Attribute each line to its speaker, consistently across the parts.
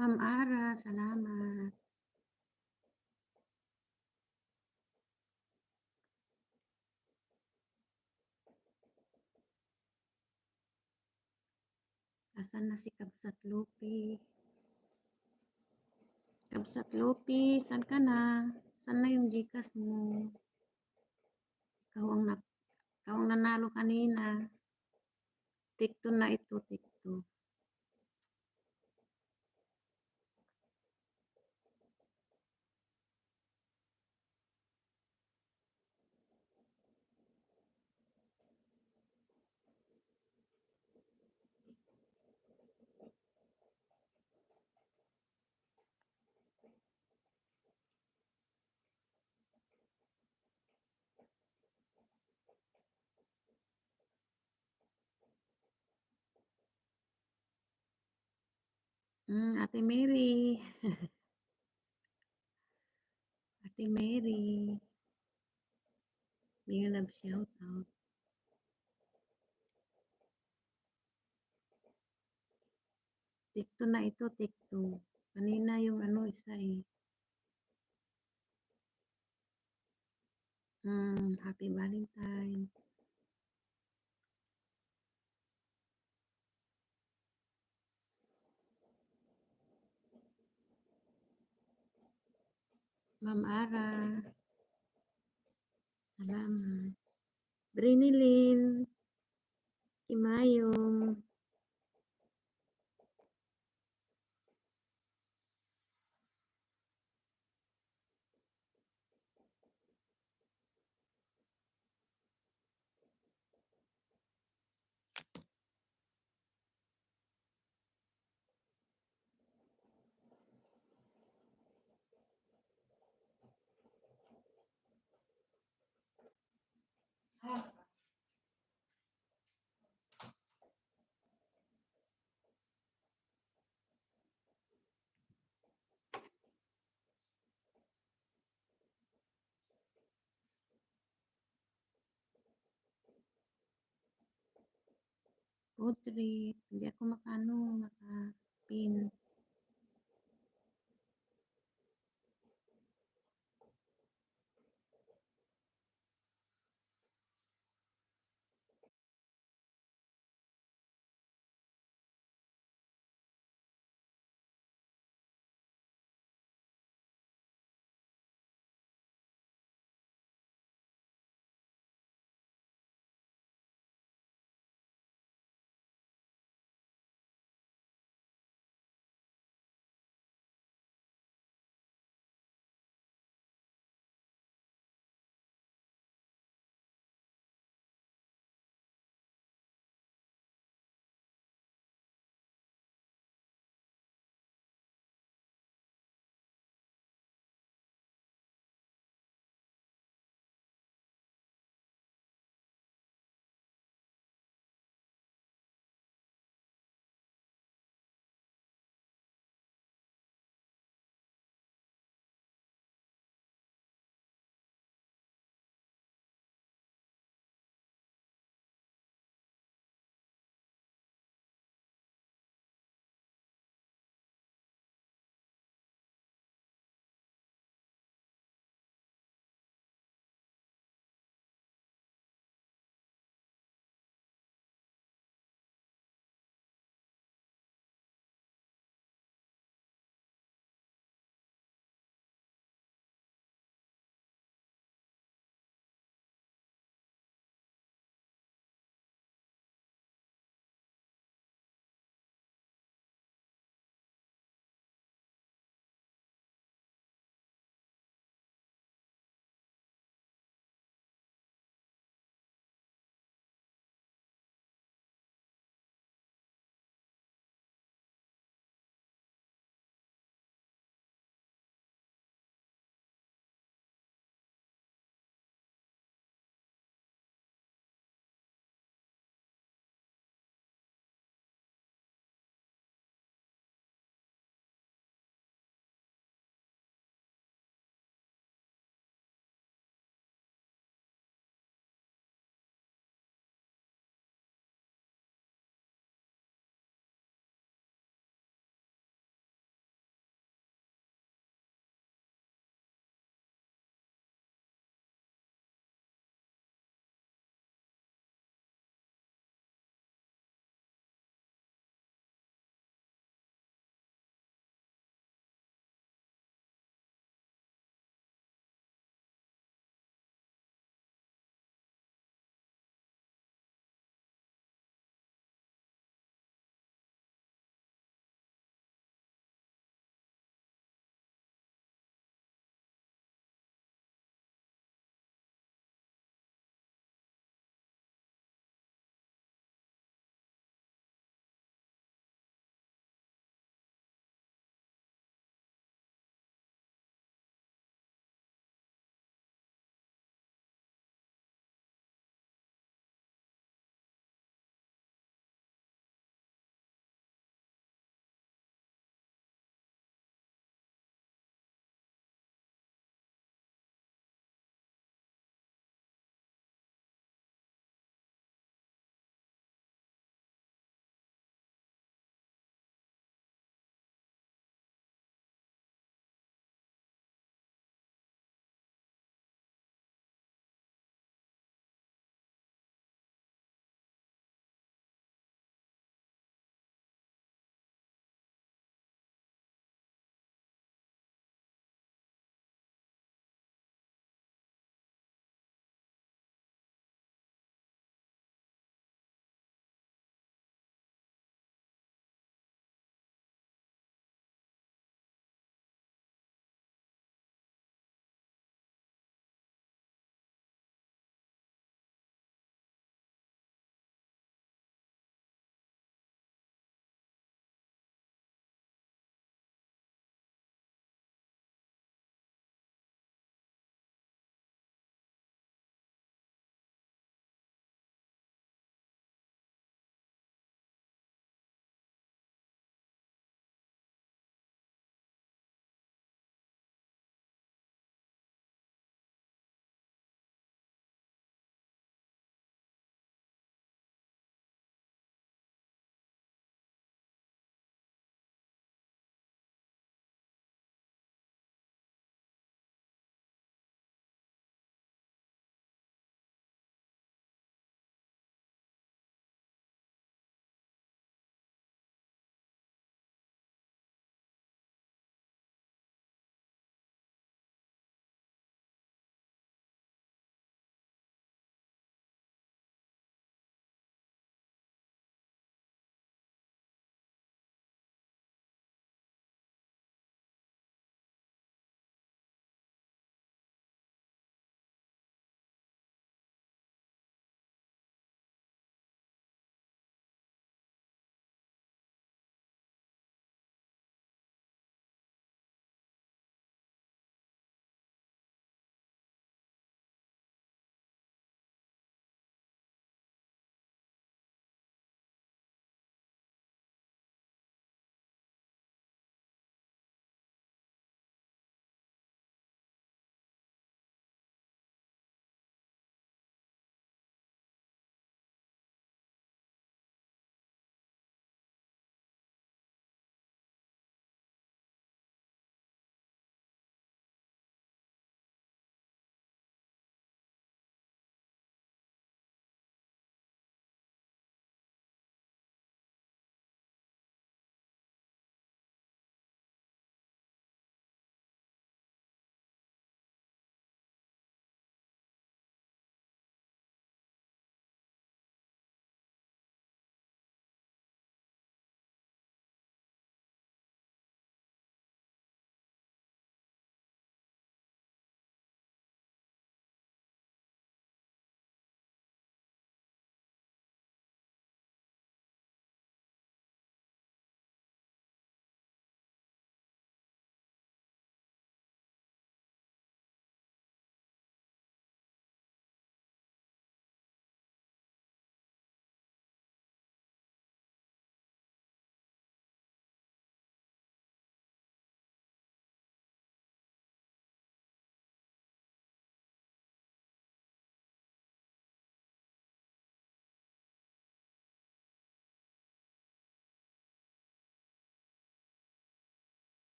Speaker 1: Ma'am Ara, salamat. Asan na si Kabsat Lupi? Kabsat Lupi, saan ka na? Saan na yung GCash mo? Ikaw ang, ikaw ang nanalo kanina. Tikto na ito, tikto. Ate Mary. Ate Mary. Bigyan ng shout out. Tikto na ito, tikto. Kanina yung ano isa eh. Happy Valentine. Ma'am Ara, salamat. Brinilyn, Imayong. Food trip. Hindi ako maka-pin.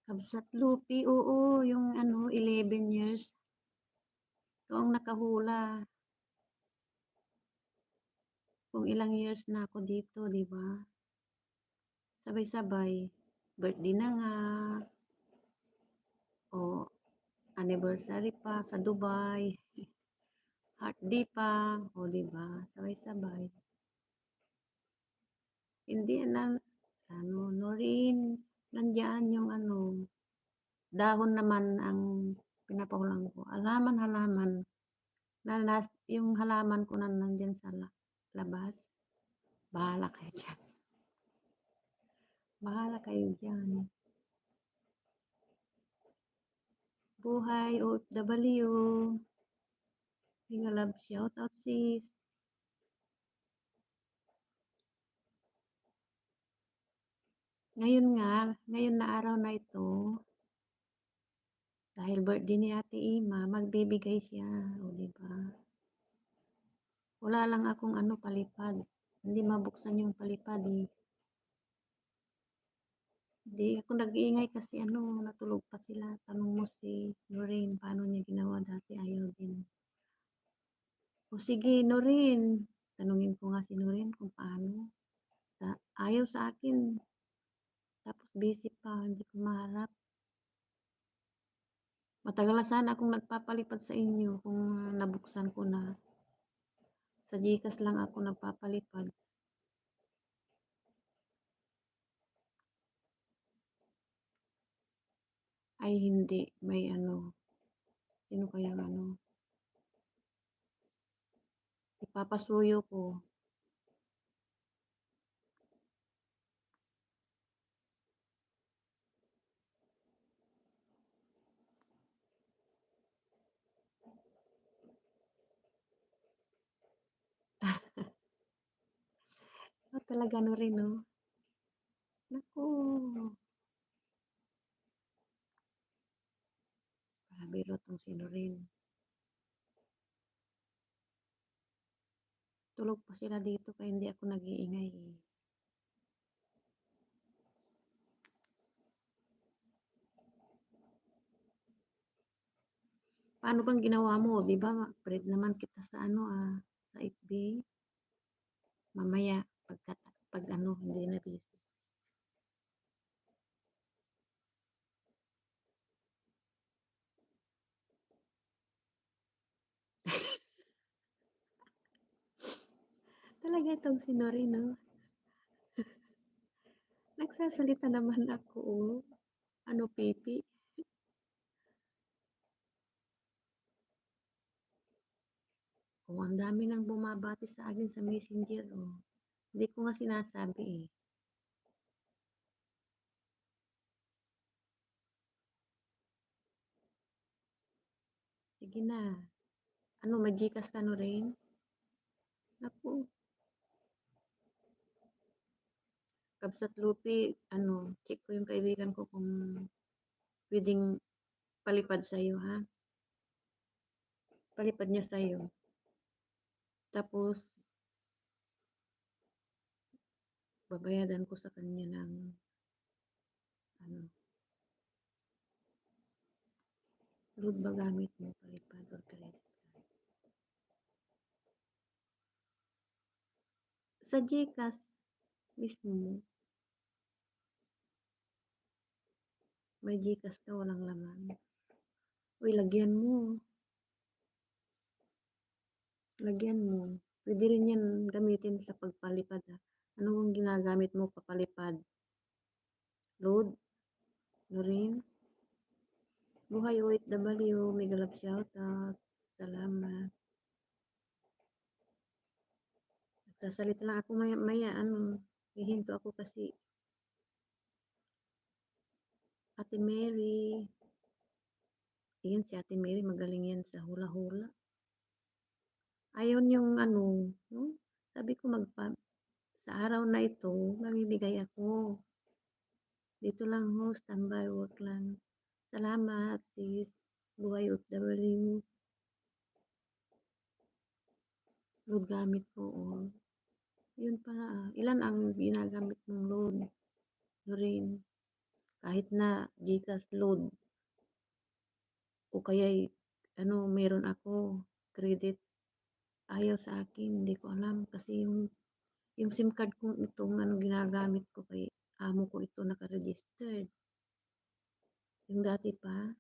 Speaker 1: Kabsat Lupi, oo, yung ano, 11 years. Ikaw ang nakahula. Kung ilang years na ako dito, di ba? Sabay-sabay. Birthday na nga. O, anniversary pa sa Dubai. Day pa. O, di ba? Sabay-sabay. Hindi na, ano, Norin, nandiyan yung ano, dahon naman ang pinapakulang ko. Halaman. Yung halaman ko na nandyan sa labas. Bahala kayo dyan. Bahala kayo dyan. Buhay OFW. Hinga love shout out sis. Ngayon na araw na ito, dahil birthday ni Ate Ima, magbibigay siya. O, diba? Wala lang akong ano palipad. Hindi mabuksan yung palipad eh. Hindi ako nag-iingay kasi ano, natulog pa sila. Tanong mo si Lorraine, paano niya ginawa dati, ayaw din. O sige, Noreen. Tanungin ko nga si Noreen kung paano. Ayaw sa akin. Tapos busy pa, hindi ko maharap. Matagal na sana akong nagpapalipad sa inyo kung nabuksan ko na. Sa Gcash lang ako nagpapalipad. Ay hindi, may ano. Sino kayang ano? Ipapasuyo ko. Talaga no rin, no? Naku. Biro tong si Noreen. Tulog pa sila dito kaya hindi ako nag-iingay eh. Paano bang ginawa mo? Di ba, friend naman kita sa ano sa FB. Mamaya, pag ano, hindi na busy. Talaga itong si Noreen, no? Nagsasalita naman ako, oh. Ano, pipi? Oh, ang dami nang bumabati sa akin sa Messenger, oh. Hindi ko nga sinasabi, eh. Sige na. Ano, mag-Gcash ka, Noreen? Naku, Kabsat Lupi, ano, check ko yung kaibigan ko kung pwedeng palipad sa'yo, ha? Palipad niya sa'yo. Tapos, babayadan ko sa kanya ng, ano, load ba gamit mo, palipad or credit card? Sa Gcash, mismo mo, may Gcash ka, walang laman. Uy, lagyan mo. Lagyan mo. Pwede rin yan gamitin sa pagpalipad, ha? Ano kung ginagamit mo papalipad? Load? Noreen? Buhay OFW, may galap shoutout. Salamat. Nagsasalita lang ako maya, ano, hihinto ako kasi Ate Mary. Yan si Ate Mary, magaling yan sa hula-hula. Ayaw yung ano, no? Sabi ko sa araw na ito, mamibigay ako. Dito lang ho, standby work lang. Salamat sis, buhay OFW. Load gamit ko, oh. Yun pala, ilan ang ginagamit mong load? Noreen. kahit na GCash load o kaya'y ano, meron ako credit, ayaw sa akin, hindi ko alam kasi yung SIM card ko itong ano ginagamit ko kay amo ko ito naka-registered. Yung dati pa,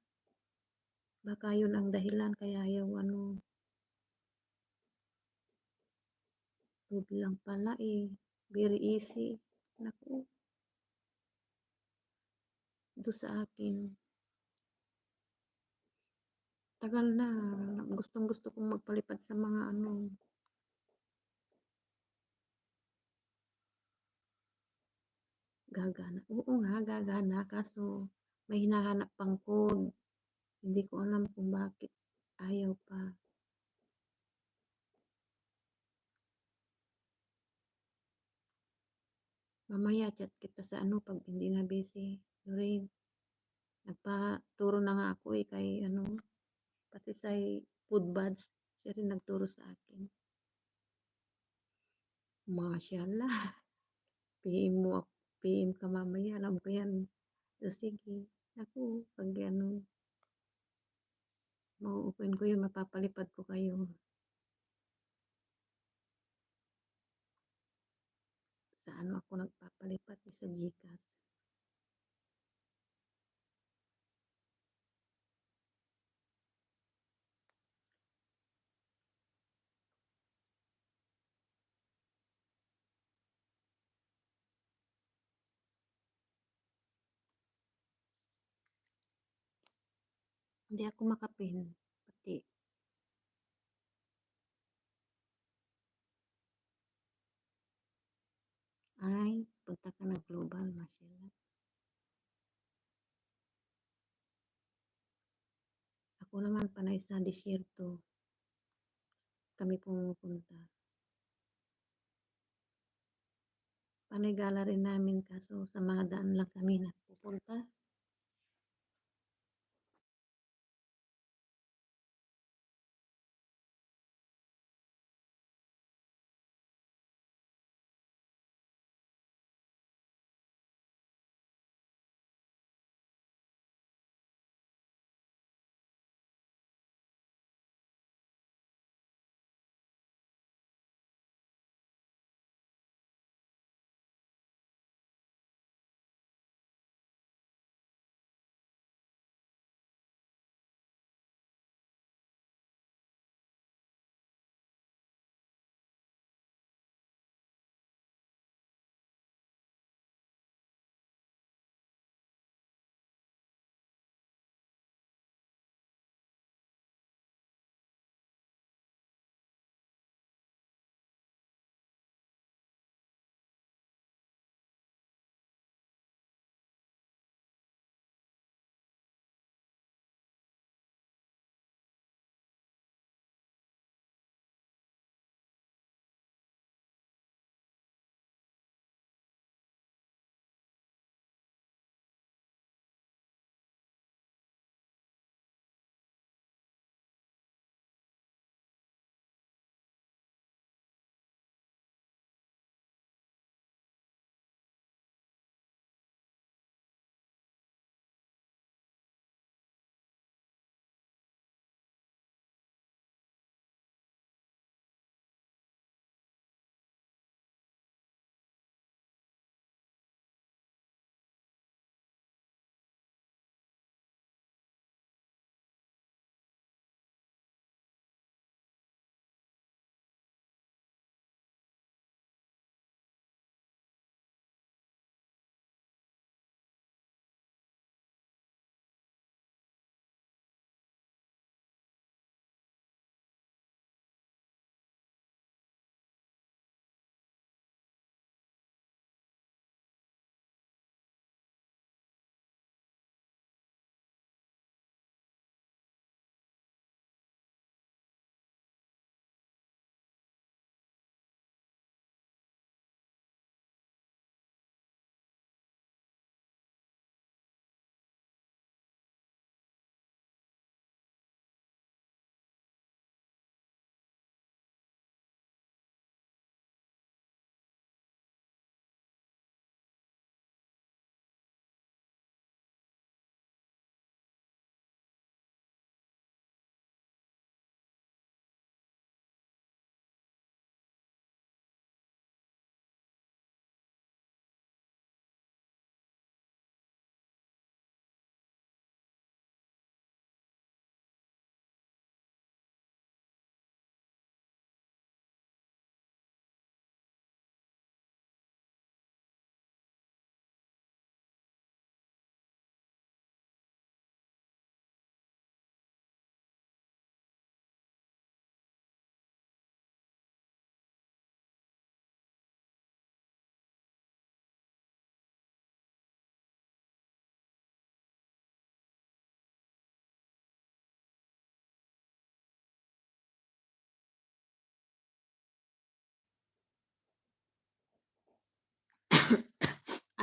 Speaker 1: baka yun ang dahilan kaya ayaw ano, load lang pala eh. Very easy. Naku, ito sa akin. Tagal na, gustong-gusto kong magpalipad sa mga ano, gagana. Oo nga, gagana, kaso may hinahanap pang code. Hindi ko alam kung bakit ayaw pa. Mamaya chat kita sa ano pag hindi na busy. Lorraine, nagpaturo na nga ako eh kay ano, pati sa food buds. Siya rin nagturo sa akin. Mashallah. PM mo ako. PM ka mamaya. Alam ko yan. So, sige. Ako, pag ano, mau-open ko yun, mapapalipad ko kayo. Sa ano ako nagpapalipad, sa GCash. Hindi ako makapin. Pati, ay, punta ka na global, mashallah. Ako naman, panay sa disyerto. Kami pumupunta. Panay gala rin namin, kaso sa mga daan lang kami napupunta.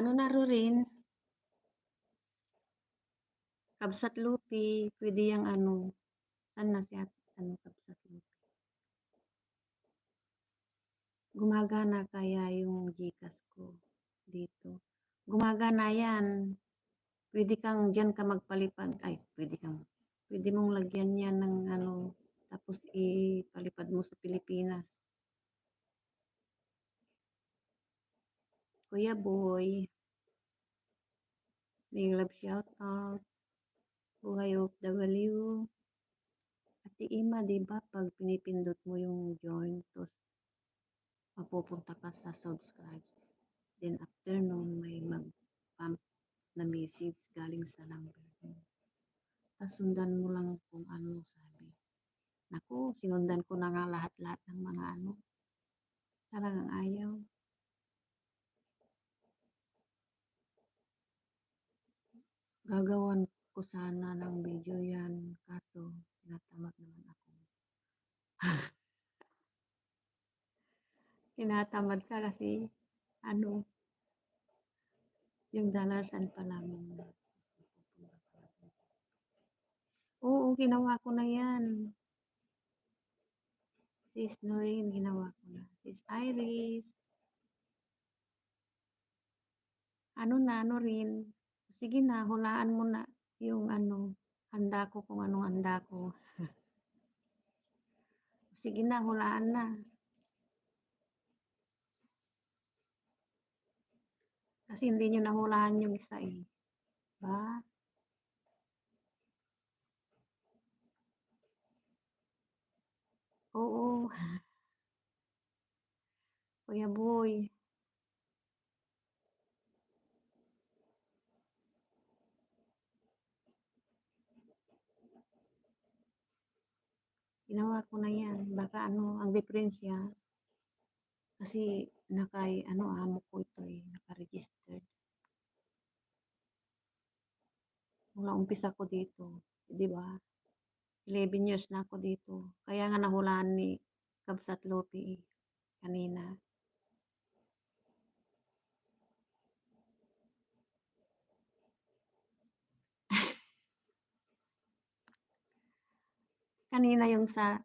Speaker 1: Ano na rin, Kabsat Lupi, pwede yang ano, saan na si ate, ano, Kabsat Lupi. Gumagana kaya yung GCash ko dito. Gumagana yan. Pwede kang diyan ka magpalipad. Ay, pwede mong lagyan yan ng ano, tapos ipalipad mo sa Pilipinas. Kuya Boy, may love shout out. Buhay OFW. Ate Ima, di ba pag pinipindot mo yung join, tapos mapupunta ka sa subscribes. Then after nun, may mag-pump na message galing sa number mo. Tapos sundan mo lang kung ano sabi. Naku, sinundan ko na nga lahat-lahat ng mga ano. Talagang ayaw. Gagawan ko sana ng video yan. Kaso, tinatamad naman ako. Tinatamad ka kasi, ano, yung dollar sign pa namin. Oo, ginawa ko na yan. Sis Noreen, ginawa ko na. Sis Iris, ano rin. Sige na, hulaan mo na yung ano, handa ko kung anong handa ko. Sige na, hulaan na. Kasi hindi nyo nahulaan yung isa eh. Ba? Oo, Kuya Boy. Ginawa ko na yan. Baka ano, ang diferensya, kasi ano, amo ko ito eh, naka-registered. Mula umpisa ko dito, di ba? 11 years na ako dito. Kaya nga nahulaan ni Kabsat Lopi kanina. Kanina yung sa,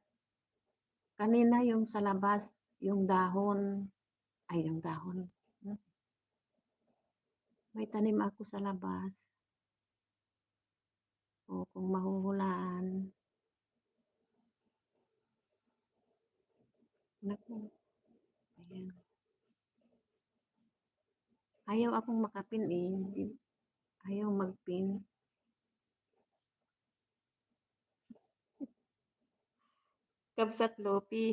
Speaker 1: kanina yung sa labas, yung dahon, ay yung dahon. May tanim ako sa labas. O kung mahuhulaan. Naku, ayan. Ayaw akong makapin eh. Ayaw magpin. Kabsat Lopi.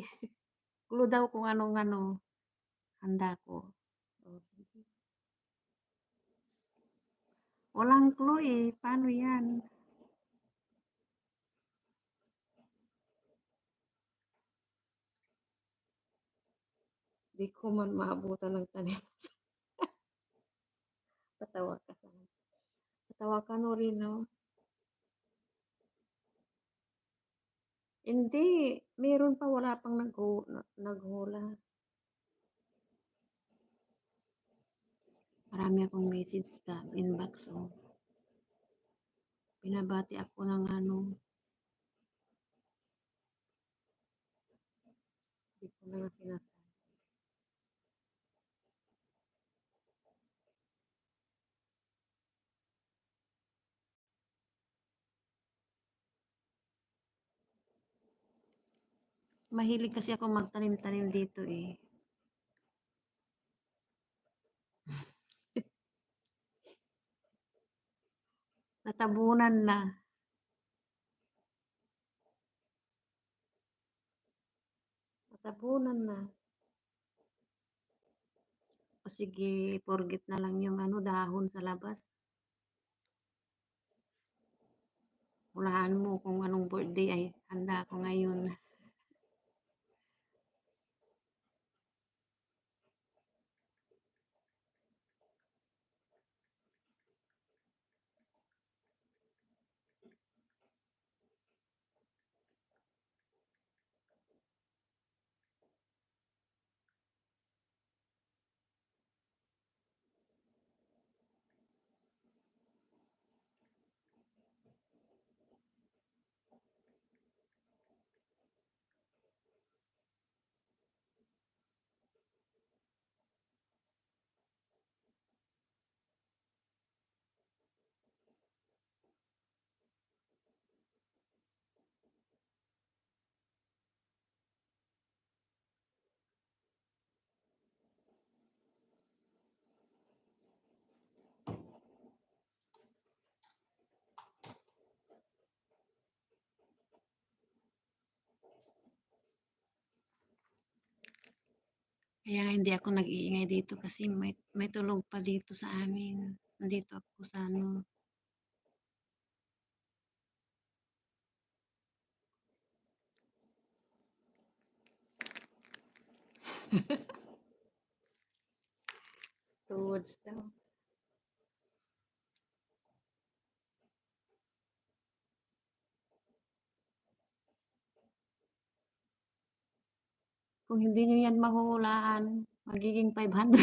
Speaker 1: Clue daw kung anong ano, handa ko. O, sige. Walang clue eh. Paano yan? Di ko man maabutan ng tanim. Patawa ka sa Patawa ka no rin, no? Hindi. Meron pa, wala pang naghula. Marami akong message sa inbox. Oh. Pinabati ako ng ano. Hindi ko na sinasabi. Mahilig kasi ako magtanim-tanim dito eh. Natabunan na. Natabunan na. O sige, forget na lang yung ano, dahon sa labas. Hulaan mo kung anong birthday ay handa ko ngayon. Kaya nga hindi ako nag-iingay dito kasi may tulog pa dito sa amin. Nandito ako sa ano. Towards daw. Kung hindi nyo yan mahuhulaan, magiging 500.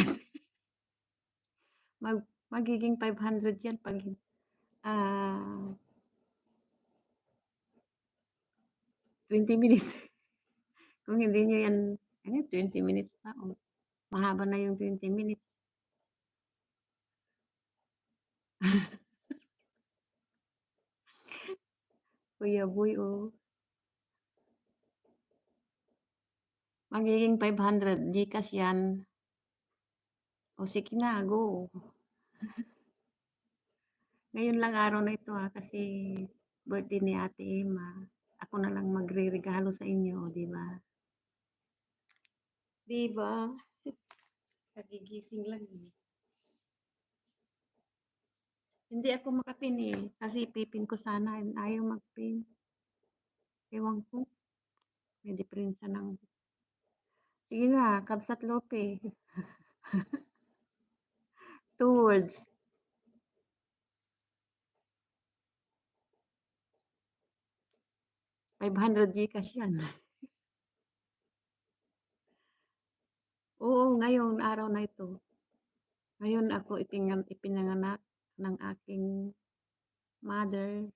Speaker 1: Mag, magiging 500 yan pag ah 20 minutes. Kung hindi nyo yan, ano, 20 minutes pa. Oh, mahaba na yung 20 minutes. Kuya Boy, oh. Magiging 500 Gcash yan. O sige na, go. Ngayon lang araw na ito ha, kasi birthday ni Ate Emma. Ako na lang magre-regalo sa inyo, di ba? Di ba? Kagigising lang eh. Hindi ako makapin eh, kasi pipin ko sana, ayaw magpin. Ewan ko, may diferensya ng... Sige na, Kabsat Lope. 2 words. 500 Gcash yan. Oo, ngayong araw na ito. Ngayon ako ipinanganak ng aking mother.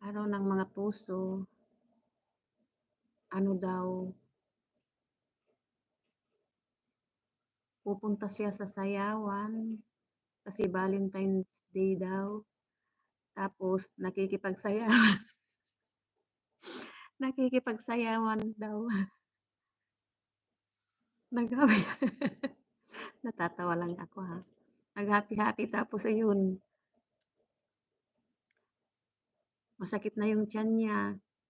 Speaker 1: Araw ng mga puso. Ano daw, pupunta siya sa sayawan kasi Valentine's Day daw. Tapos nakikipagsayawan. Nakikipagsayawan daw. Naghappy. Natatawa lang ako ha. Nag-happy-happy tapos ayun. Masakit na yung tiyan niya.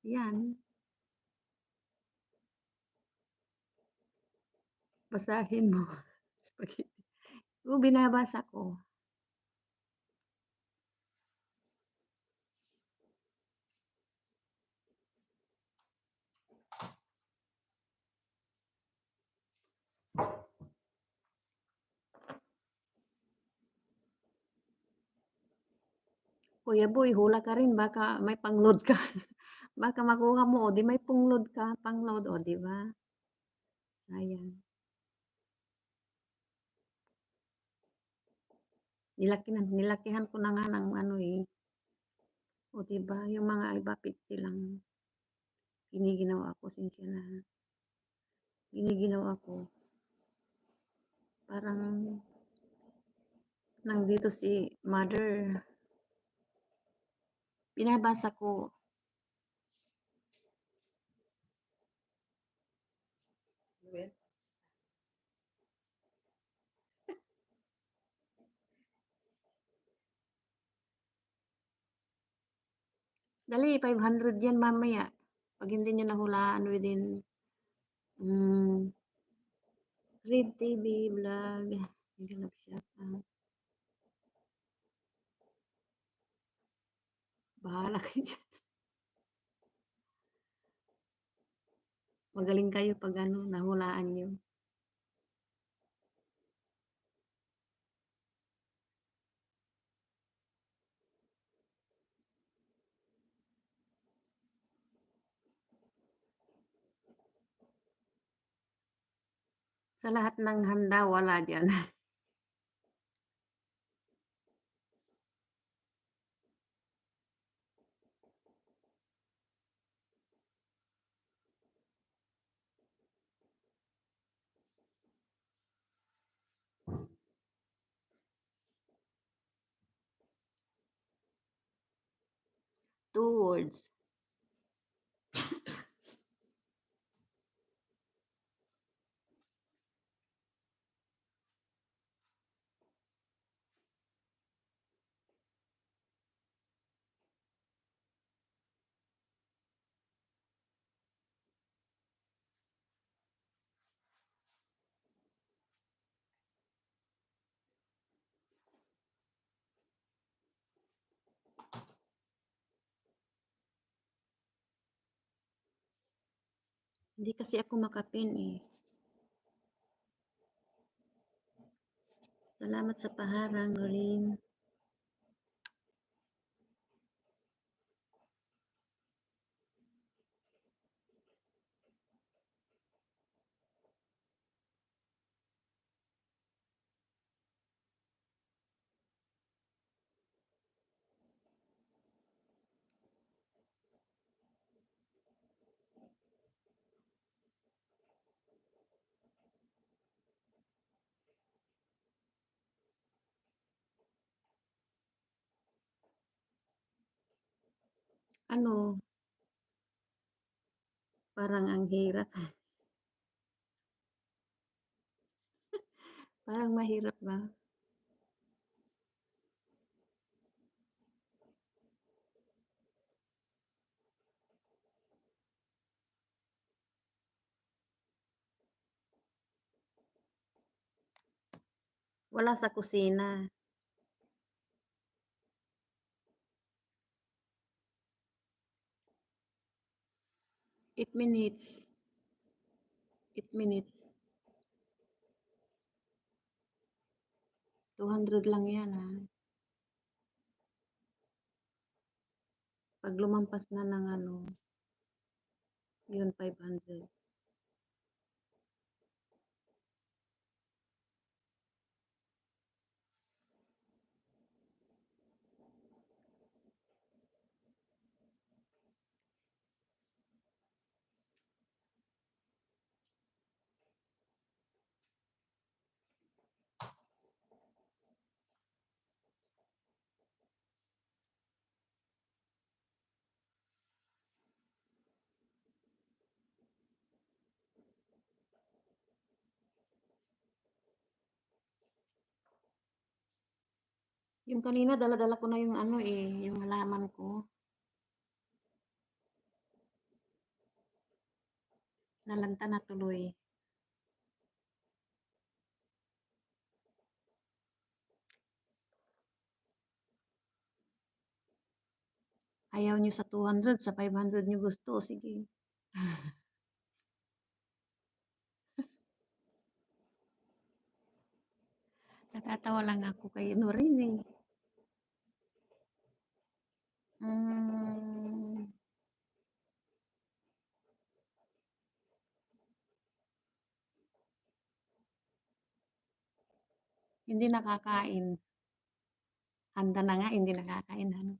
Speaker 1: Yan. Basahin mo. Spaghetti. Oo, binabasa ko. Kuya Boy, hula ka rin. Baka may pang-load ka. Baka makuha mo. O di may pang-load ka. Pang-load. O di ba? Sayang. Nilakihan ko na nga ng ano eh. O di ba? Yung mga iba 50 lang. Giniginawa ko. Sinsya na. Giniginawa ko. Parang nandito si mother. Binabasa ko. Dali, 500 yan mamaya. Pag hindi nyo nahulaan within Read TV vlog. Naghanap siya. Bahala kayo dyan. Magaling kayo pag ano, nahulaan nyo. Sa lahat ng handa, wala dyan. Two words. Hindi kasi ako makapin eh. Salamat sa paharang, Noreen. Ano, parang ang hirap. Parang mahirap ba? Wala sa kusina. 8 minutes. 8 minutes. 200 lang yan ha. Pag lumampas na ng ano, yun 500. Yung kanina, dala-dala ko na yung ano eh, yung halaman ko. Nalanta na tuloy. Ayaw nyo sa 200, sa 500 nyo gusto. Sige. Natatawa lang ako kay Noreen eh. Mm, hindi nakakain. Handa na nga, hindi nakakain. Ano?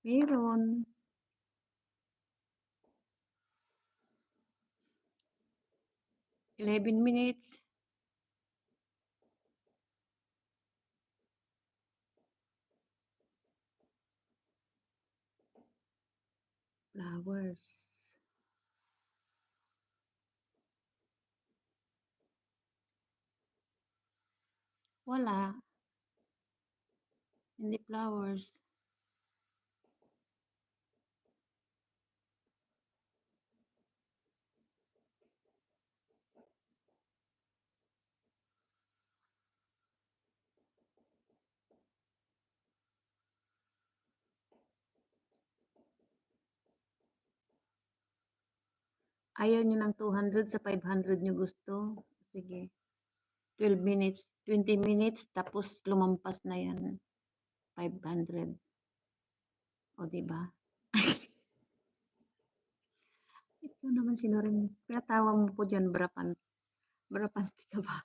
Speaker 1: Meron. 11 minutes. Flowers. Wala, hindi flowers. Ayaw niyo ng 200 sa 500 niyo gusto? Sige, 12 minutes, 20 minutes tapos lumampas na 'yan, 500. O 'di ba? Ikaw naman sinurun pinatawa mo ko diyan brapanti ka ba?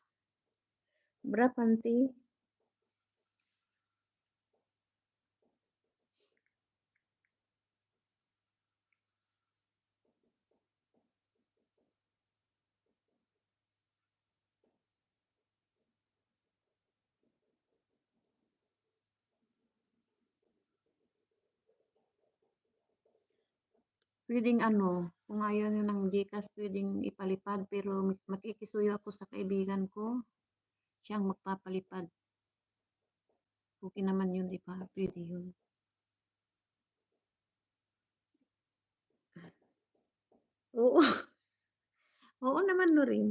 Speaker 1: Brapanti? Puwedeng ano, kung ayaw niyo ng GCash puwedeng ipalipad pero makikisuyo ako sa kaibigan ko, siyang magpapalipad. Okey naman 'yun 'di ba, puwede 'yun. Oo, oo naman Norin.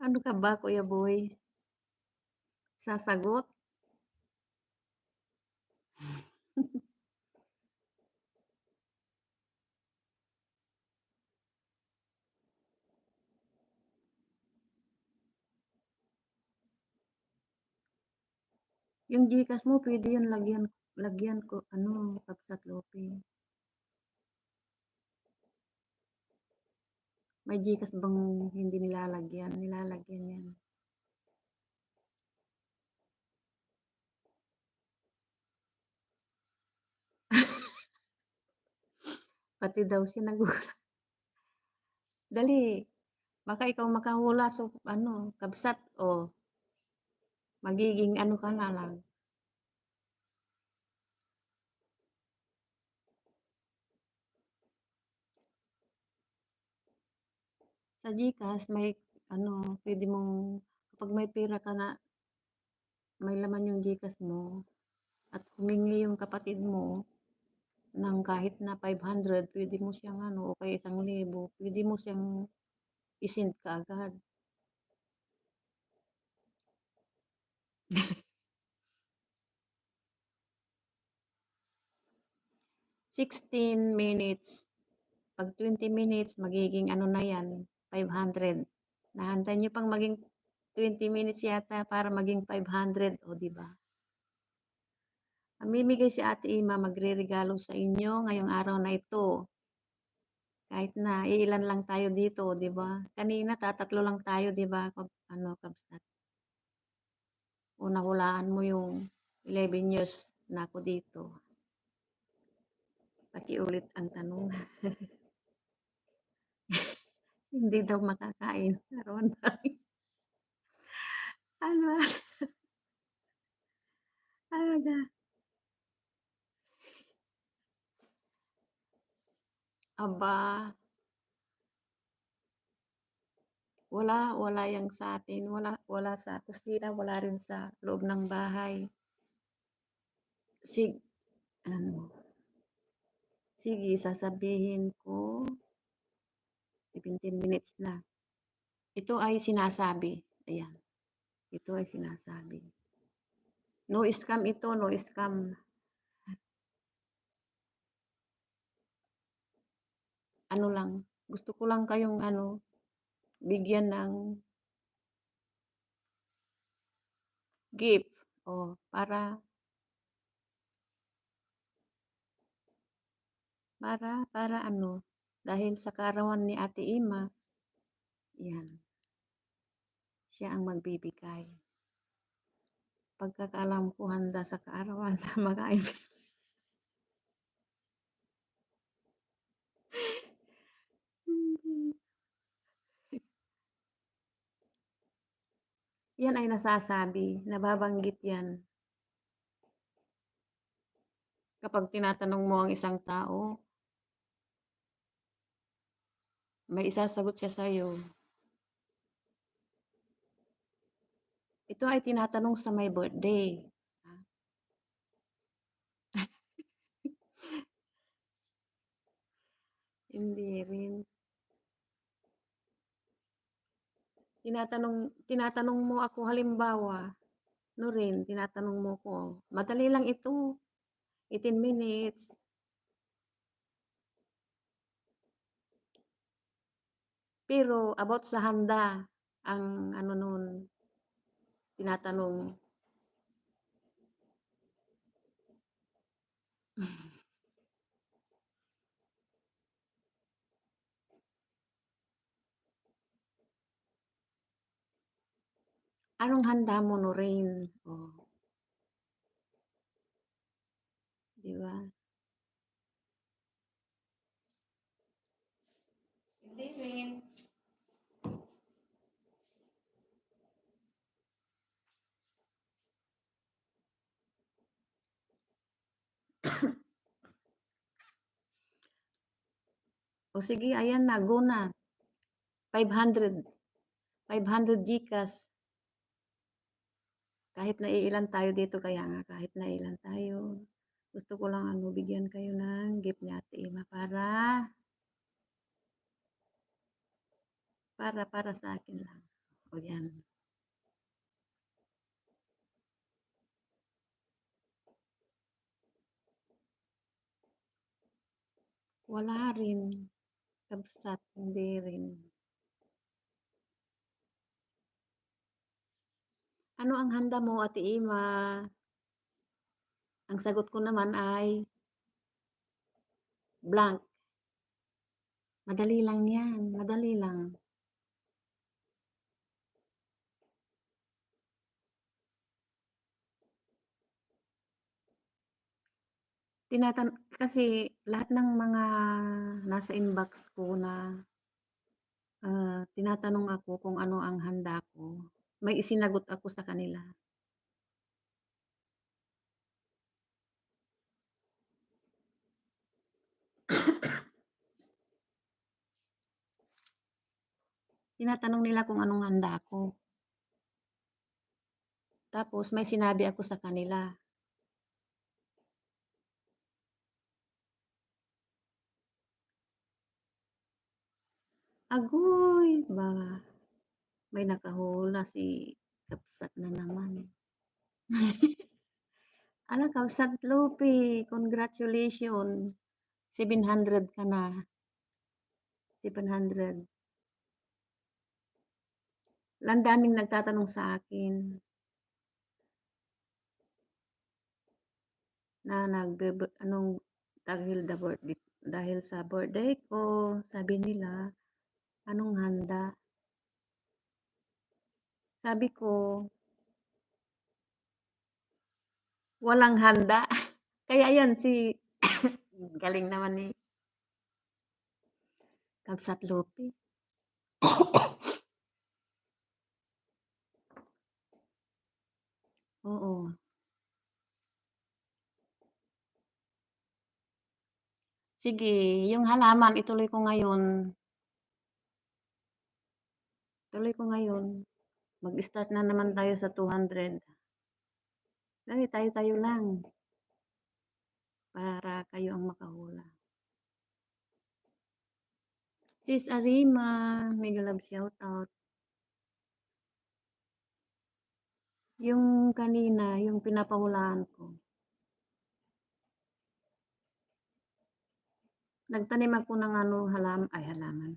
Speaker 1: Ano ka ba Kuya Boy, sasagot? Yung GCash mo puwede 'yun lagyan lagyan ko ano, Kapsat Lope. May GCash bang hindi nilalagyan? Nilalagyan 'yan. Pati daw siya nagulat. Dali, baka ikaw makahula so ano, Kapsat, oh, magiging ano ka na lang. Sa GCash may ano, puwede mong kapag may pera ka na, may laman yung GCash mo at humingi yung kapatid mo ng kahit na 500, puwede mo siyang ano, o kaya 1,000, puwede mo siyang i-send kaagad. 16 minutes, 'pag 20 minutes magiging ano na 'yan, 500. Nahantay niyo pang maging 20 minutes yata para maging 500, o 'di ba? Mamimigay si Ate Ima, magreregalo sa inyo ngayong araw na ito. Kahit na iilan lang tayo dito, 'di ba? Kanina tatatlo lang tayo, 'di ba, ano, Kabsat? O nahulaan mo yung 11 years na ako dito. Pakiulit ang tanong. Hindi daw makakain. Naroon tayo. Ano, talaga. Aba, wala yang sa atin. Wala sa kusina, wala rin sa loob ng bahay. Sig ano, Sige, sasabihin ko 17 minutes na. Ito ay sinasabi. Ayan, ito ay sinasabi. No scam ito, no scam. Ano lang, gusto ko lang kayong ano, bigyan ng gift. O, para ano, dahil sa kaarawan ni Ate Ima, yan, siya ang magbibigay. Pagkakaalam ko handa sa kaarawan na makain. Yan ay nasasabi, nababanggit yan. Kapag tinatanong mo ang isang tao, may isasagot siya sa'yo. Ito ay tinatanong sa may birthday. Hindi rin. Tinatanong mo ako halimbawa, no rin, tinatanong mo ko. Madali lang ito, 18 minutes. Pero about sa handa, ang ano nun, tinatanong. Anong handa mo, Noreen? Oh, di ba? Hindi rin. O sige, ayan na, go na. 500. 500 GCash. Kahit naiilan tayo dito, kaya nga kahit naiilan tayo. Gusto ko lang ano, bigyan kayo ng gift ni Ate Ima para sa akin lang. O yan. Wala rin. Kabsat, hindi rin. Ano ang handa mo, Ate Ima? Ang sagot ko naman ay blank. Madali lang yan. Madali lang. Kasi lahat ng mga nasa inbox ko na tinatanong ako kung ano ang handa ko, may isinagot ako sa kanila. Tinatanong nila kung anong handa ko. Tapos may sinabi ako sa kanila. Agoy, ba, may nakahula si Kapsat na naman. Ala, Kapsat Lupi, congratulations. 700 ka na. 700. Ang daming nagtatanong sa akin na anong dahil sa birthday ko, sabi nila, anong handa? Sabi ko, walang handa. Kaya yan si galing naman ni Kapsat Lupi. Oo. Sige, yung halaman ituloy ko ngayon. Tuloy ko ngayon. Mag-start na naman tayo sa 200. Dahil tayo-tayo lang para kayo ang makahula. Sis Arima, mega love shoutout. Yung kanina, yung pinapahulaan ko. Nagtanim ako ng ano, halaman.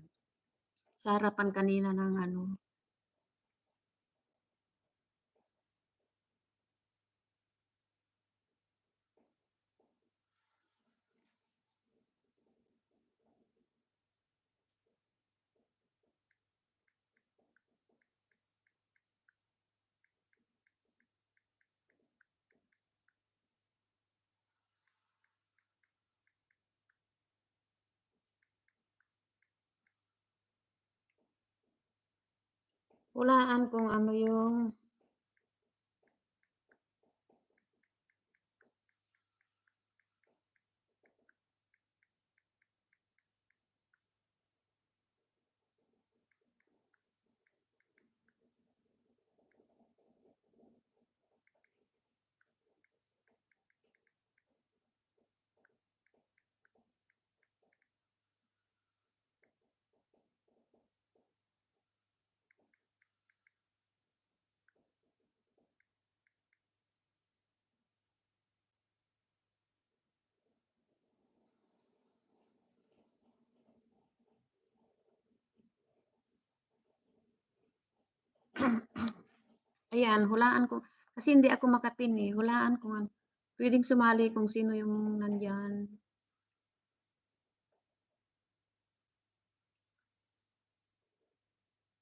Speaker 1: Sa harapan kanina ng ano. Hulaan kung ano yung ayan, hulaan ko. Kasi hindi ako makapin eh. Hulaan ko nga. Pwedeng sumali kung sino yung nandyan.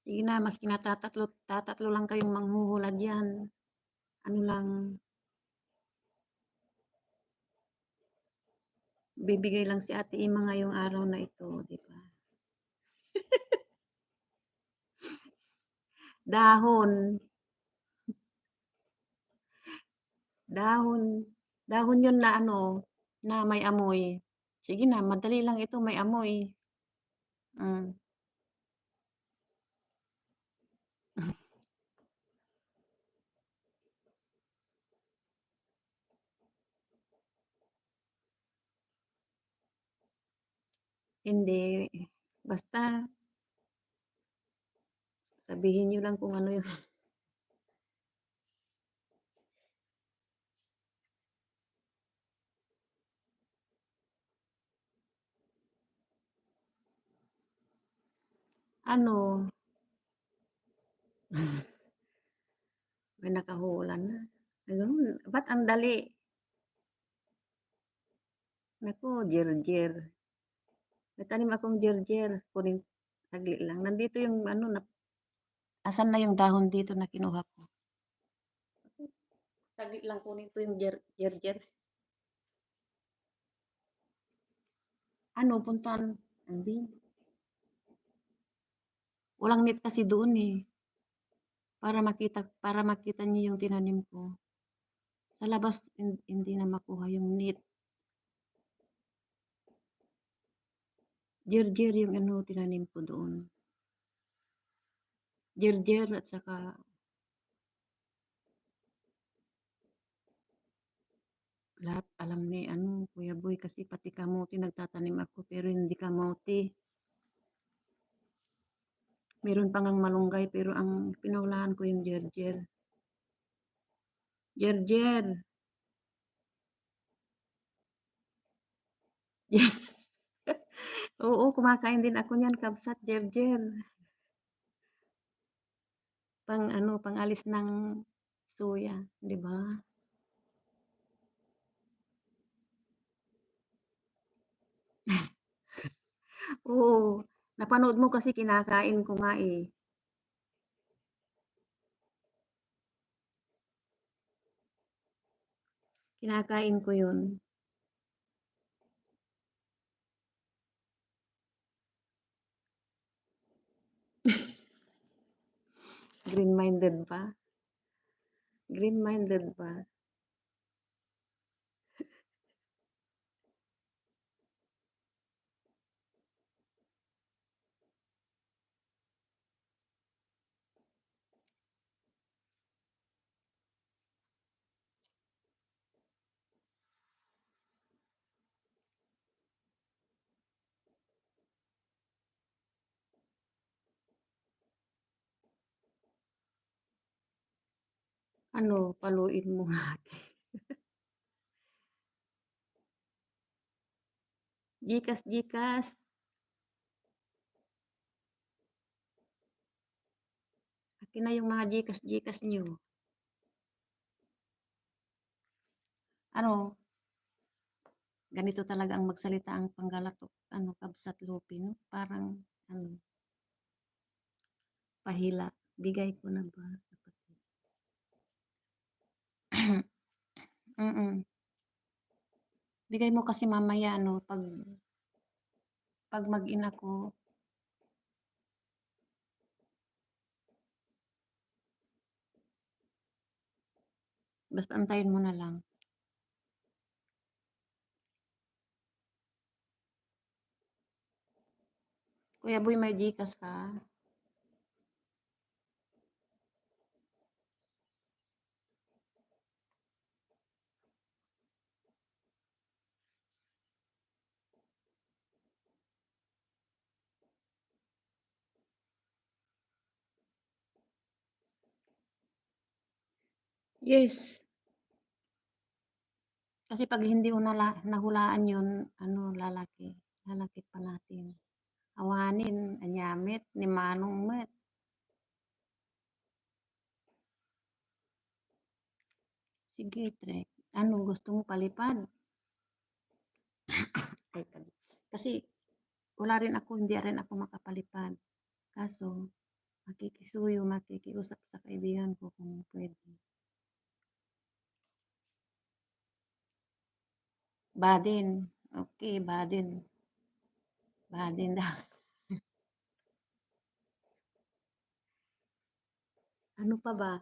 Speaker 1: Sige na, maski na tatatlo lang kayong manghuhula dyan. Ano lang, bibigay lang si Ate Ima ngayong araw na ito, di ba? Dahon, dahon, dahon yun na ano, na may amoy. Sige na, madali lang ito, may amoy. Mm. Hindi, basta sabihin nyo lang kung ano yung, ano, may nakahulan na. Ganun, ba't ang dali? Naku, jer-jer. Nagtanim akong jer-jer. Kunin, saglit lang. Nandito yung ano, asan na yung dahon dito na kinuha ko? Saglit lang kunin ko yung jer-jer. Ano, puntaan? Hindi. Walang net kasi doon eh. Para makita niyo yung tinanim ko. Sa labas, hindi na makuha yung net. Jer-jer yung ano, tinanim ko doon. Jer-jer at saka lahat alam ni ano, Kuya Boy, kasi pati kamote nagtatanim ako pero hindi kamote. Meron pa ngang malunggay pero ang pinaunahan ko yung jer-jer. Jer-jer. Oo, kumakain din ako niyan, kabsat, jer-jer. Pang ano, pang-alis ng suya, 'di ba? Oo, napanood mo kasi kinakain ko nga eh. Kinakain ko 'yun. Green-minded pa. Green-minded pa. Ano, paluin mo nga ate. GCash, GCash. Akin na yung mga GCash, GCash niyo. Ano, ganito talaga ang magsalita ang Panggalatok, ano, Kabsat Lupi, no? Parang, ano, pahila. Bigay ko na ba, kapatid? Mm. Bigay mo kasi mamaya, ano, pag mag-ina ko, basta antayin mo na lang. Kuya Boy, may GCash ka? Yes. Kasi pag hindi mo nahulaan yun, ano, lalaki. Lalaki pa natin. Awanin, anyamit, ni Manong Met. Sige, Trek. Ano, gusto mo palipad? Kasi wala rin ako, hindi rin ako makapalipad. Kaso, makikisuyo, makikiusap sa kaibigan ko kung pwede. Badin. Okay, badin. Badin daw. Ano pa ba?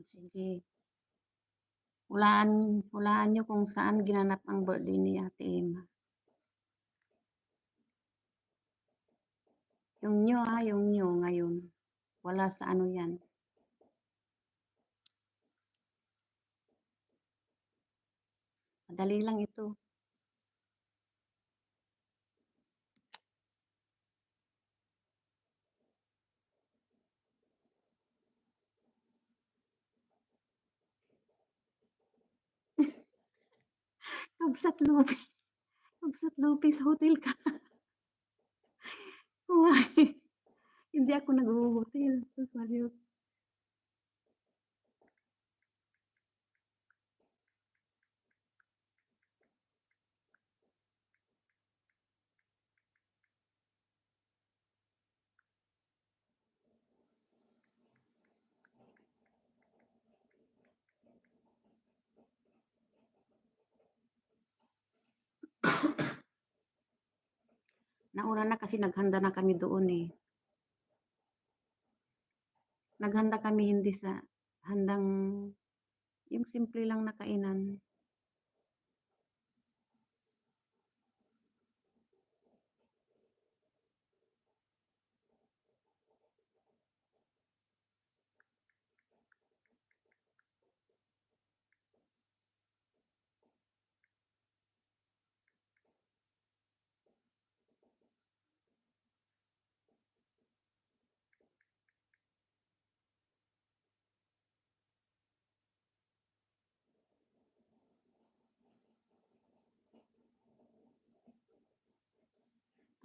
Speaker 1: Sige. Hulaan nyo kung saan ginanap ang birthday ni Ate Emma. Yung nyo yung nyo ngayon. Wala sa ano yan. Madali lang ito. Kabsat Lupi. Kabsat Lupi sa hotel ka. Kumain. Hindi ako nag-hotel. So, serious. Nauna na kasi naghanda na kami doon eh. Naghanda kami hindi sa handang yung simple lang na kainan.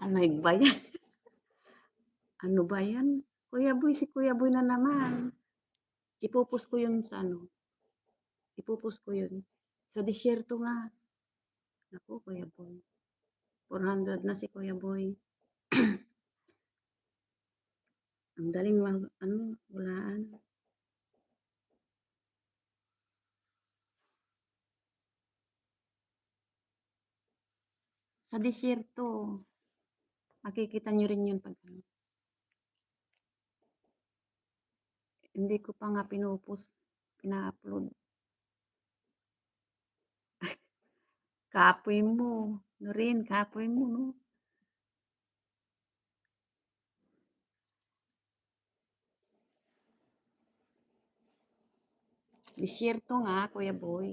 Speaker 1: Ano ba yan? Ano ba yan? Kuya Boy, si Kuya Boy na naman. Ipupus ko yun sa ano. Ipupus ko yun. Sa disyerto nga. Naku, Kuya Boy. 400 na si Kuya Boy. Ang daling ano, walaan. Sa disyerto. Makikita nyo rin yun pag ano. Hindi ko pa nga pinupus. Pina-upload. Kapoy mo. No rin, kapoy mo, no? Disyerto nga, Kuya Boy.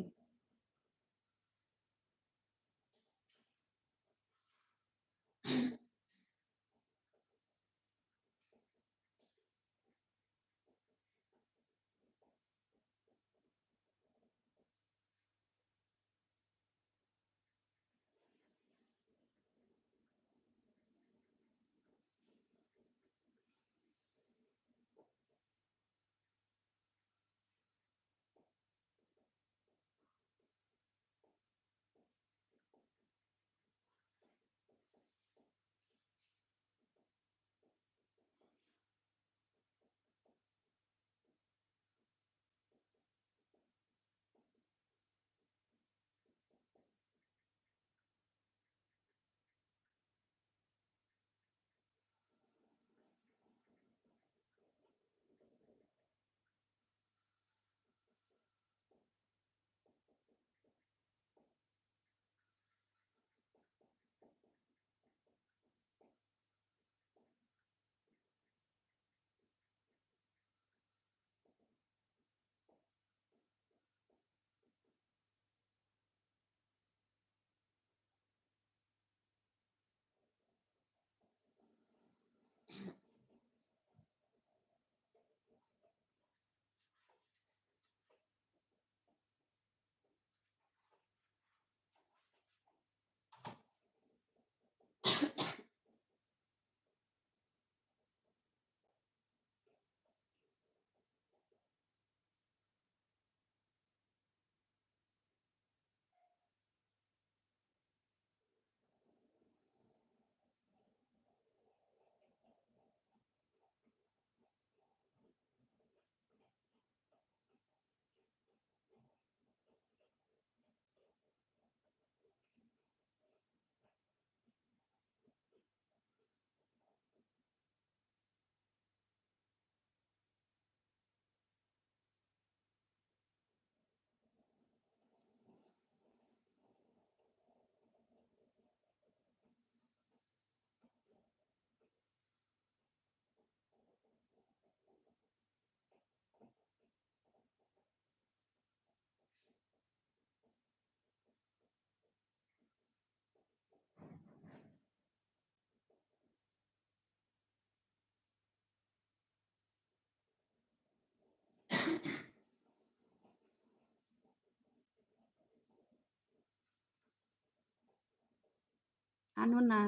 Speaker 1: Ano na,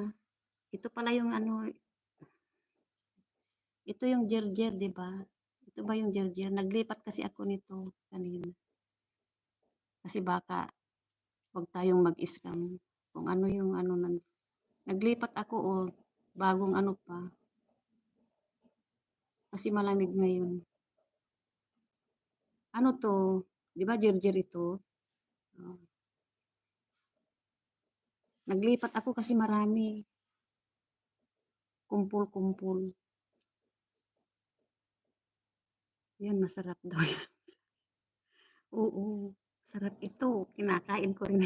Speaker 1: ito pala yung ano, ito yung Jerjer, 'di ba? Ito ba yung Jerjer? Naglipat kasi ako nito kanina. Kasi baka 'wag tayong mag-scam. Kung ano yung ano naglipat ako o bagong ano pa, kasi malamig ngayon. Ano 'to, 'di ba Jerjer ito? Oh, naglipat ako kasi marami, kumpul-kumpul. 'Yan masarap daw 'yan. Oo, sarap ito, kinakain ko rin.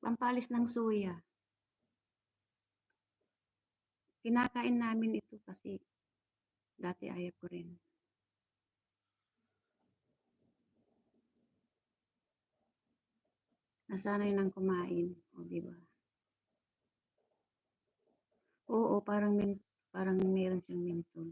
Speaker 1: Pampalis ng suya. Kinakain namin ito kasi dati ayaw ko rin. Nasanay ng kumain, o 'di ba? Oo, parang meron siyang mentol.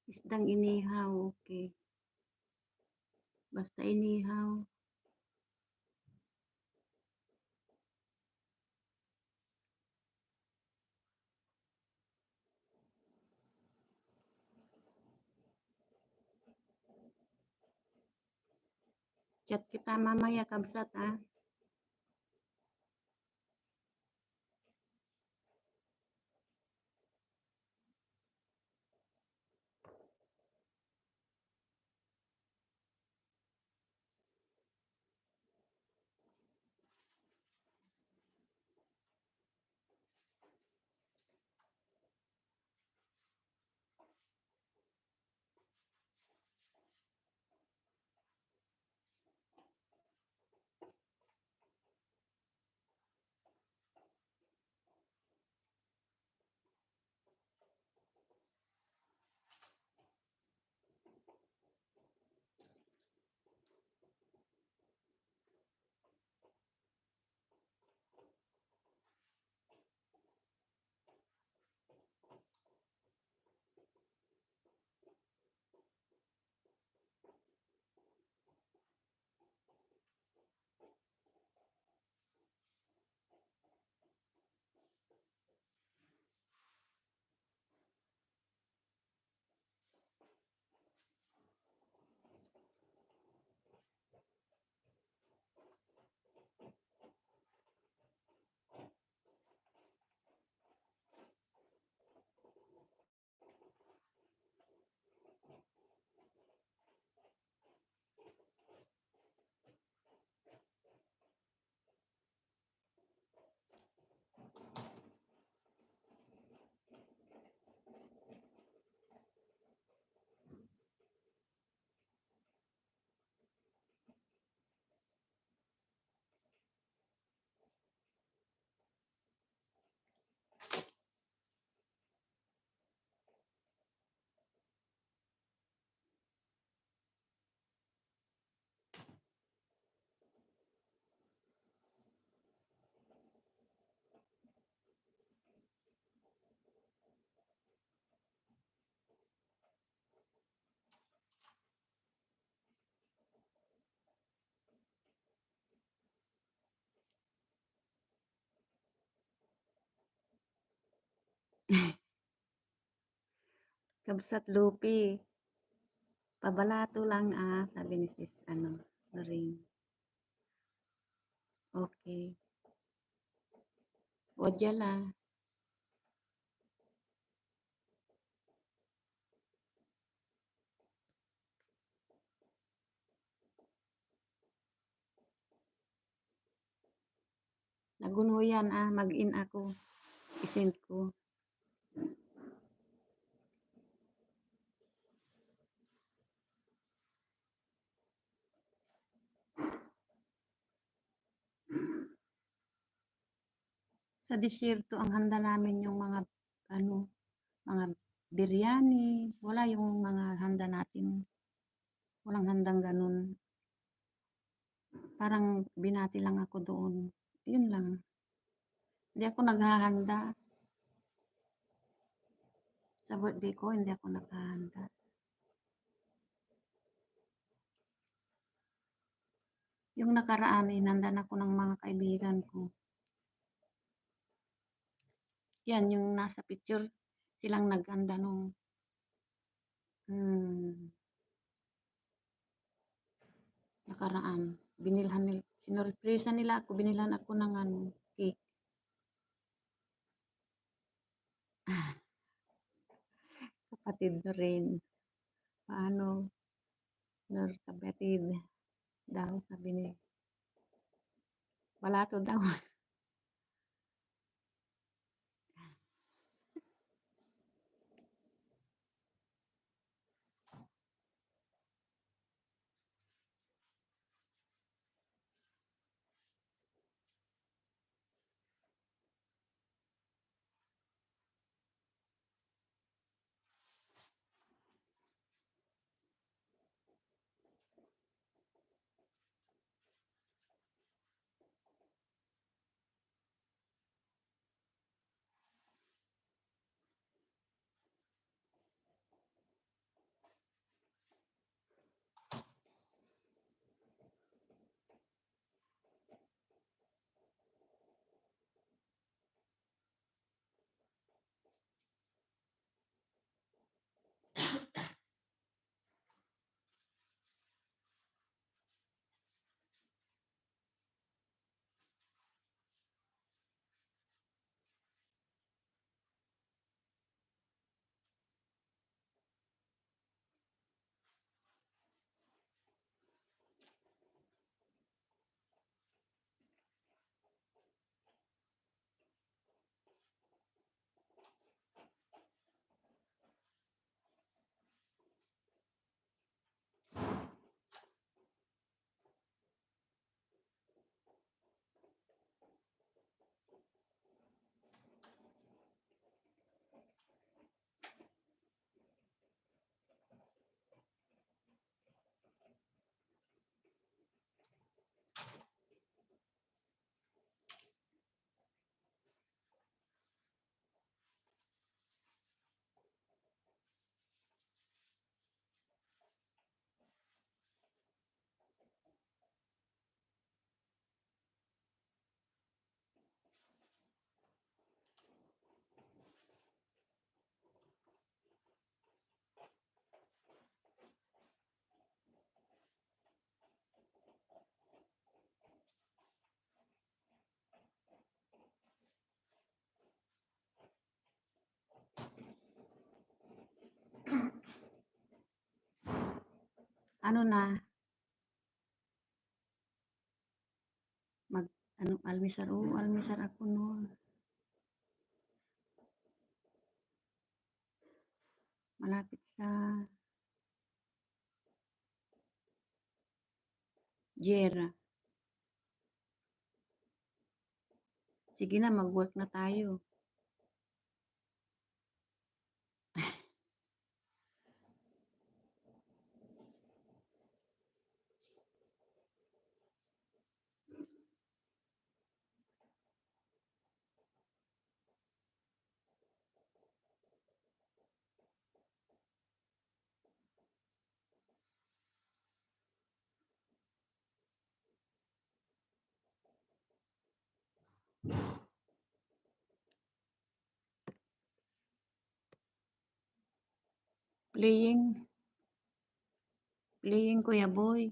Speaker 1: Isdang inihaw, okay. Basta inihaw. Chat kita mamaya, Kabsat, ah. Kabsat Lupi, pabalato lang, ah, sabi ni sis, ano, Lorraine. Okay. O, dyan lah. Nagunuyan, ah, mag-in ako. Isend ko. Sa disyerto, ang handa namin yung mga, ano, mga biryani. Wala yung mga handa natin. Walang handang ganun. Parang binati lang ako doon. Yun lang. Hindi ako naghahanda. Sa birthday ko, hindi ako naghahanda. Yung nakaraan, inandan ako ng mga kaibigan ko. Yan, yung nasa picture, silang naghanda nung nakaraan. Binilhan nila, sinurpresa nila ako, binilhan ako ng ano, cake. Kapatid na rin. Paano? Nur kapatid daw, sabi ni. Balato daw. Ano na, mag-ano, almusal, oo, almusal ako noon. Malapit sa Jera. Sige na, mag-work na tayo. Playing Kuya Boy.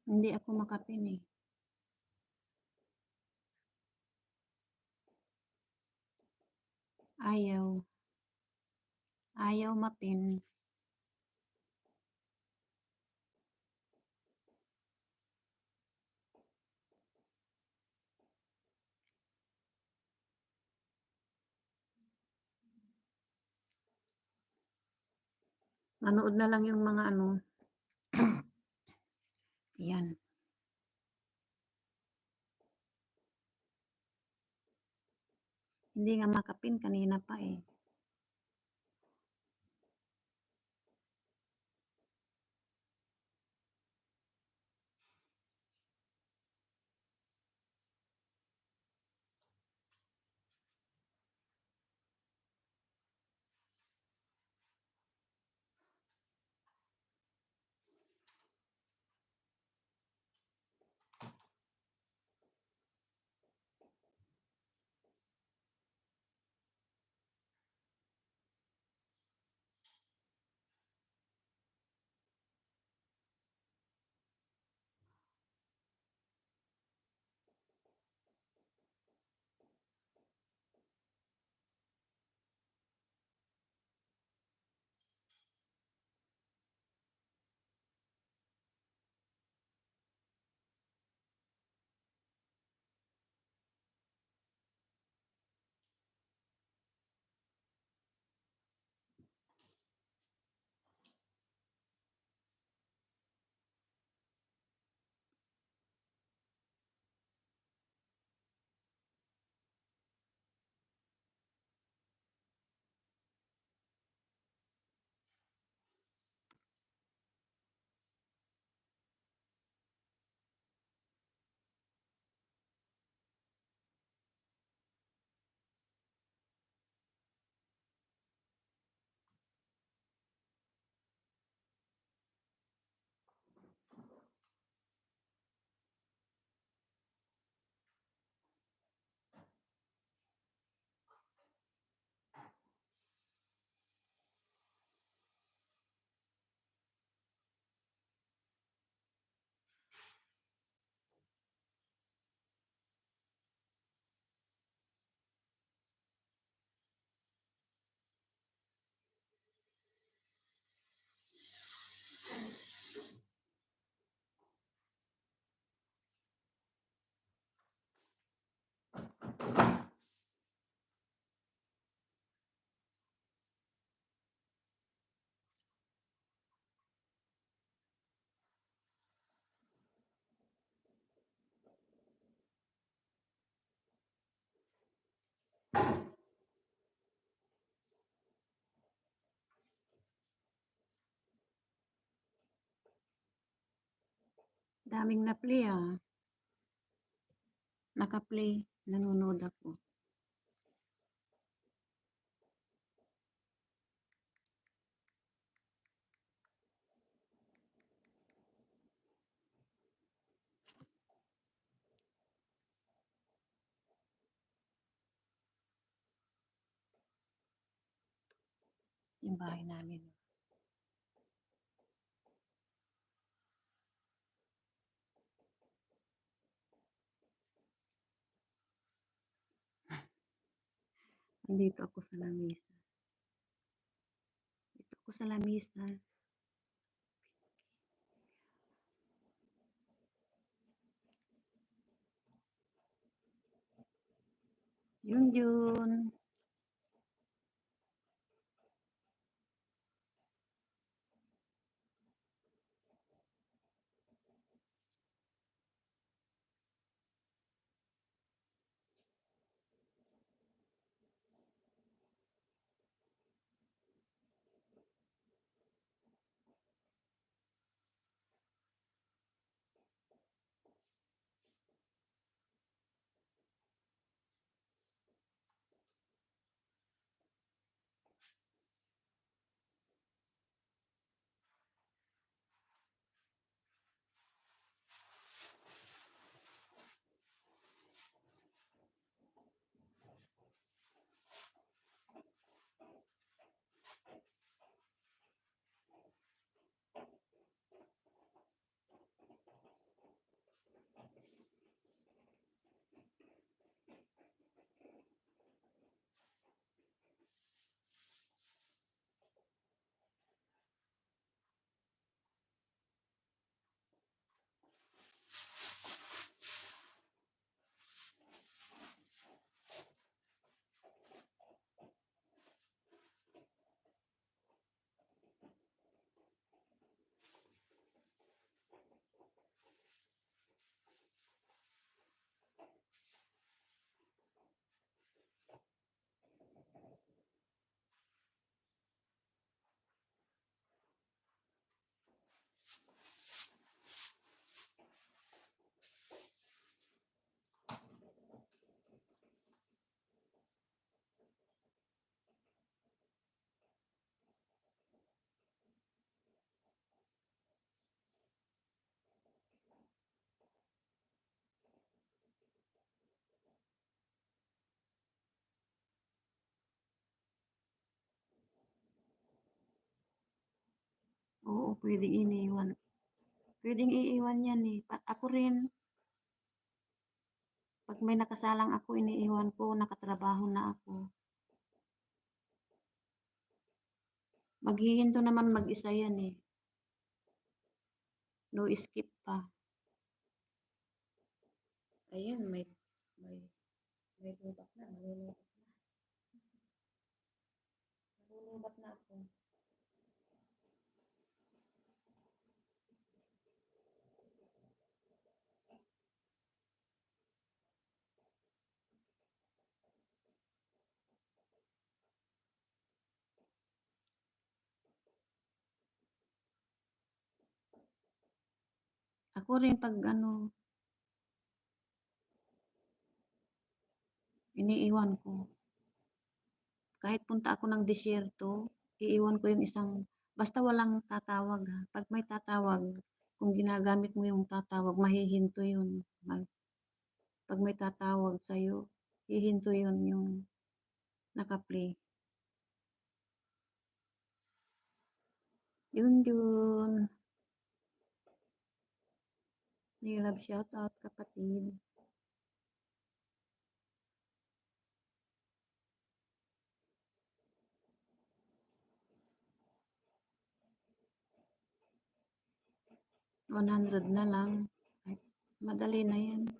Speaker 1: Hindi ako makapin eh. Ayaw. Ayaw mapin. Manood na lang yung mga ano. Yan. Hindi nga makapin kanina pa eh. Daming na-play ah. Naka-play. Nanonood ako. Yung bahay namin. Nandito ako sa lamisa. Dito ako sa lamisa. Yun. Oo, pwedeng iniwan. Pwedeng iiwan yan eh. Ako rin, pag may nakasalang ako, iniiwan ko, nakatrabaho na ako. Maghihinto naman mag-isa yan eh. No skip pa. Ayan, may lubak na. Nalulubat na ako. Ako rin pag iniiwan ko. Kahit punta ako ng disyerto, iiwan ko yung isang, basta walang tatawag ha. Pag may tatawag, kung ginagamit mo yung tatawag, mahihinto yun. Pag may tatawag sa'yo, hihinto yun yung naka-play. Yun. Nilab shout out kapatid. $100 na lang. Ay, madali na yan.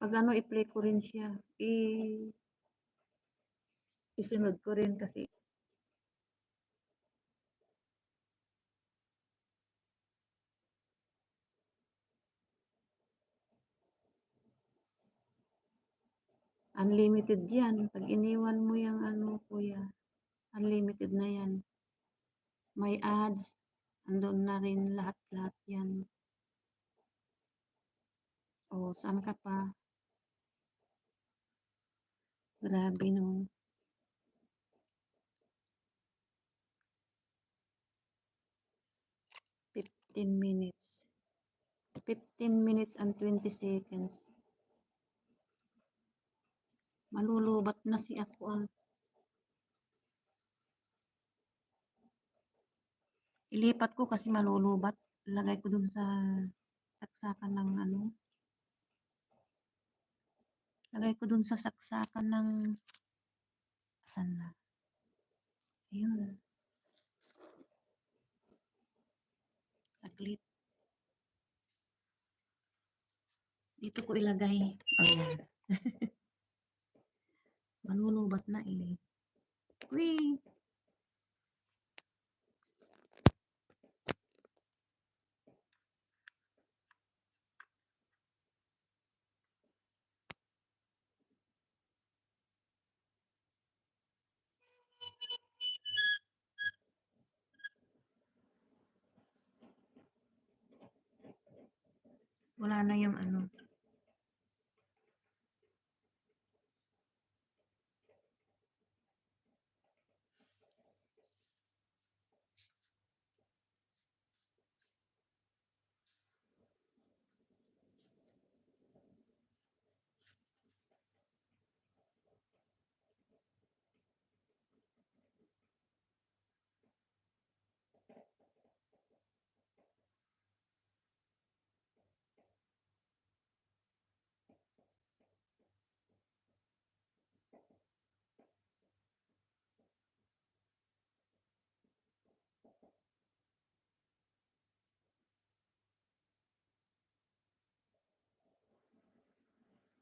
Speaker 1: Pag i-play ko rin siya. Isunod ko rin kasi unlimited yan. Pag iniwan mo yung kuya, unlimited na yan. May ads. Andun na rin lahat-lahat yan. O, saan ka pa? Grabe no. 15 minutes. 15 minutes and 20 seconds. Malulubat na si ako. Ilipat ko kasi malulubat. Lagay ko dun sa saksakan ng ano. Lagay ko dun sa saksakan ng asan na. Ayun. Saglit. Dito ko ilagay. Ayan. Malulubat na eh. Uy! Wala na yung ano.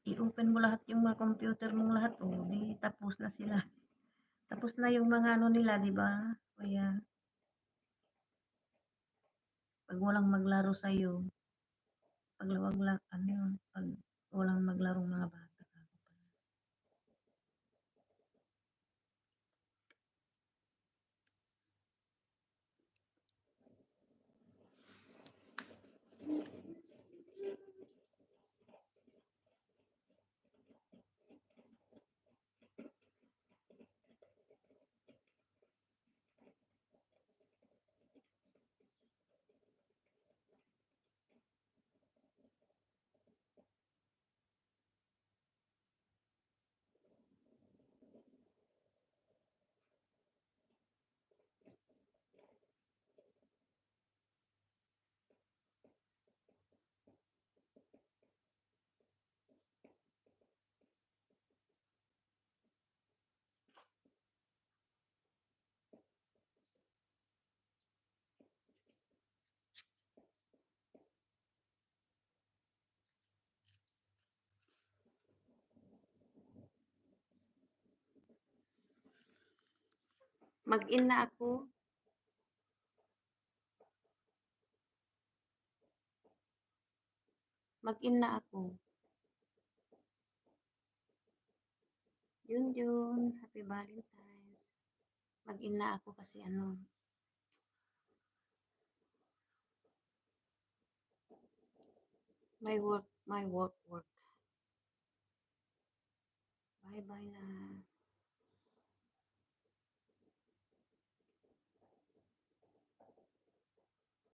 Speaker 1: I-open mo lahat yung mga computer mong lahat. O, di tapos na sila. Tapos na yung mga ano nila, di ba? Kaya, pag walang maglaro sa'yo, pag wag lang, ano yun, pag walang maglarong mga bata. Mag-in na ako. Mag-in na ako. Yun. Happy Valentine's. Mag-in na ako kasi ano. My work. Bye-bye na.